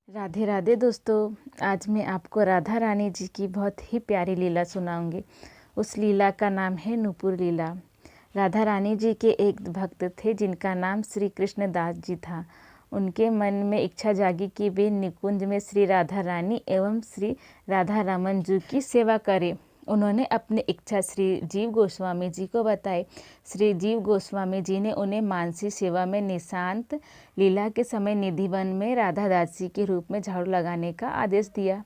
राधे राधे दोस्तों। आज मैं आपको राधा रानी जी की बहुत ही प्यारी लीला सुनाऊंगी। उस लीला का नाम है नूपुर लीला। राधा रानी जी के एक भक्त थे जिनका नाम श्री कृष्ण दास जी था। उनके मन में इच्छा जागी कि वे निकुंज में श्री राधा रानी एवं श्री राधा रमन जी की सेवा करें। उन्होंने अपनी इच्छा श्री जीव गोस्वामी जी को बताई। श्री जीव गोस्वामी जी ने उन्हें मानसी सेवा में निशांत लीला के समय निधिवन में राधा दासी के रूप में झाड़ू लगाने का आदेश दिया।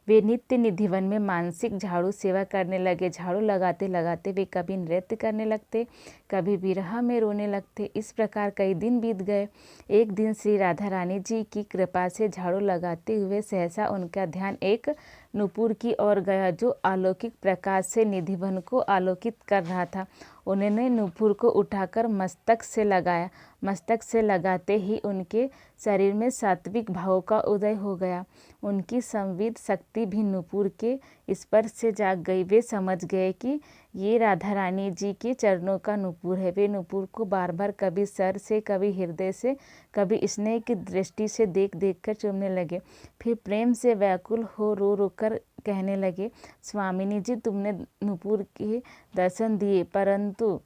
वे नित्य निधिवन में मानसिक झाड़ू सेवा करने लगे। झाड़ू लगाते लगाते वे कभी नृत्य करने लगते, कभी विरह में रोने लगते। इस प्रकार कई दिन बीत गए। एक दिन श्री राधा रानी जी की कृपा से झाड़ू लगाते हुए सहसा उनका ध्यान एक नूपुर की ओर गया जो अलौकिक प्रकाश से निधिवन को आलोकित कर रहा था। उन्होंने नूपुर को उठाकर मस्तक से लगाया। मस्तक से लगाते ही उनके शरीर में सात्विक भाव का उदय हो गया। उनकी संविद शक्ति भी नूपुर के स्पर्श से जाग गई। वे समझ गए कि ये राधा रानी जी के चरणों का नूपुर है। वे नूपुर को बार बार कभी सर से, कभी हृदय से, कभी स्नेह की दृष्टि से देख देख कर चूमने लगे। फिर प्रेम से व्याकुल हो रो रो कर कहने लगे, स्वामिनी जी, तुमने नूपुर के दर्शन दिए परंतु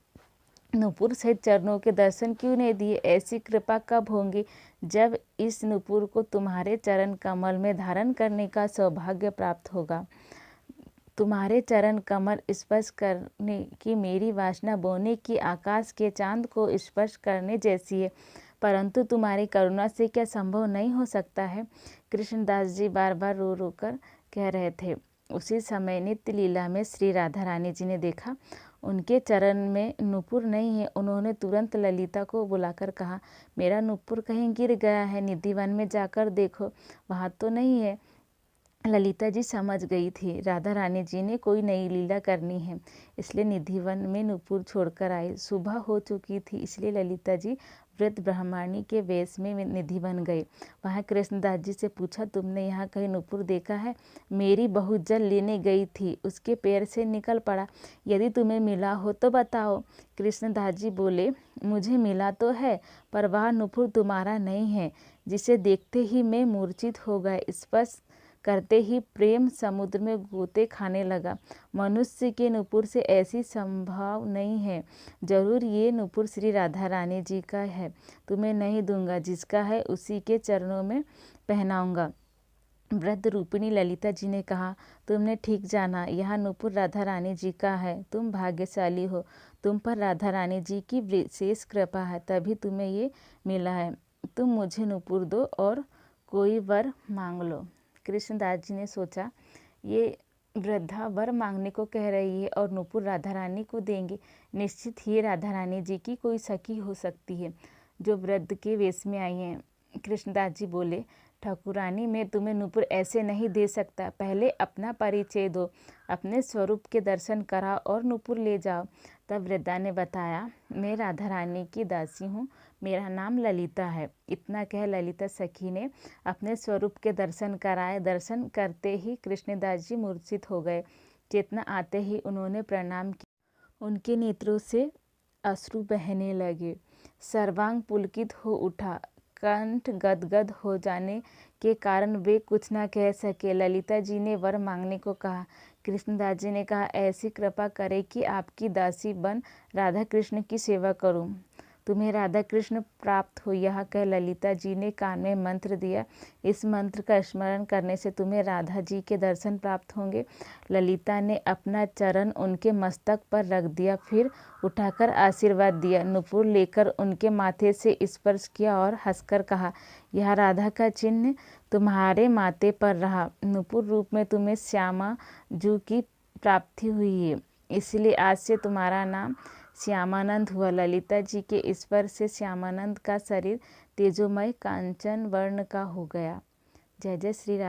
नूपुर सहित चरणों के दर्शन क्यों नहीं दिए? ऐसी कृपा कब होंगी जब इस नूपुर को तुम्हारे चरण कमल में धारण करने का सौभाग्य प्राप्त होगा। तुम्हारे चरण कमल स्पर्श करने की मेरी वासना बोने की आकाश के चांद को स्पर्श करने जैसी है, परंतु तुम्हारी करुणा से क्या संभव नहीं हो सकता है? कृष्णदास जी बार बार रो रो कर कह रहे थे। उसी समय नित्य लीला में श्री राधा रानी जी ने देखा उनके चरण में नूपुर नहीं है। उन्होंने तुरंत ललिता को बुलाकर कहा, मेरा नूपुर कहीं गिर गया है, निधिवन में जाकर देखो, वहाँ तो नहीं है। ललिता जी समझ गई थी राधा रानी जी ने कोई नई लीला करनी है, इसलिए निधिवन में नूपुर छोड़कर आई। सुबह हो चुकी थी, इसलिए ललिता जी व्रत ब्राह्मणी के वेश में निधिवन गए। वहाँ कृष्णदास जी से पूछा, तुमने यहाँ कहीं नूपुर देखा है? मेरी बहू जल लेने गई थी, उसके पैर से निकल पड़ा। यदि तुम्हें मिला हो तो बताओ। कृष्णदास जी बोले, मुझे मिला तो है, पर वह नूपुर तुम्हारा नहीं है, जिसे देखते ही मैं मूर्छित हो गया। स्पर्श करते ही प्रेम समुद्र में गोते खाने लगा। मनुष्य के नूपुर से ऐसी संभव नहीं है। जरूर ये नूपुर श्री राधा रानी जी का है। तुम्हें नहीं दूंगा, जिसका है उसी के चरणों में पहनाऊंगा। वृद्ध रूपिणी ललिता जी ने कहा, तुमने ठीक जाना, यह नूपुर राधा रानी जी का है। तुम भाग्यशाली हो, तुम पर राधा रानी जी की विशेष कृपा है, तभी तुम्हें ये मिला है। तुम मुझे नूपुर दो और कोई वर मांग लो। कृष्णदास जी ने सोचा, ये वृद्धा वर मांगने को कह रही है और नूपुर राधा रानी को देंगे। निश्चित ही राधा रानी जी की कोई सखी हो सकती है जो वृद्ध के वेश में आई हैं। कृष्णदास जी बोले, ठाकुरानी, मैं तुम्हें नूपुर ऐसे नहीं दे सकता। पहले अपना परिचय दो, अपने स्वरूप के दर्शन कराओ और नूपुर ले जाओ। तब वृद्धा ने बताया, मैं राधा रानी की दासी हूँ, मेरा नाम ललिता है। इतना कह ललिता सखी ने अपने स्वरूप के दर्शन कराए। दर्शन करते ही कृष्णदास जी मूर्छित हो गए। चेतना आते ही उन्होंने प्रणाम किया। उनके नेत्रों से अश्रु बहने लगे, सर्वांग पुलकित हो उठा। कंठ गदगद हो जाने के कारण वे कुछ न कह सके। ललिता जी ने वर मांगने को कहा। कृष्णदास जी ने कहा, ऐसी कृपा करे कि आपकी दासी बन राधा कृष्ण की सेवा करूं, तुम्हें राधा कृष्ण प्राप्त हो। यह कह ललिता जी ने कान में मंत्र दिया, इस मंत्र का स्मरण करने से तुम्हें राधा जी के दर्शन प्राप्त होंगे। ललिता ने अपना चरण उनके मस्तक पर रख दिया, फिर उठाकर आशीर्वाद दिया। नूपुर लेकर उनके माथे से स्पर्श किया और हंसकर कहा, यह राधा का चिन्ह तुम्हारे माथे पर रहा। नूपुर रूप में तुम्हें श्यामा जू की प्राप्ति हुई है, इसलिए आज से तुम्हारा नाम श्यामानंद हुआ। ललिता जी के स्पर्श से श्यामानंद का शरीर तेजोमय कांचन वर्ण का हो गया। जय जय श्री राधा।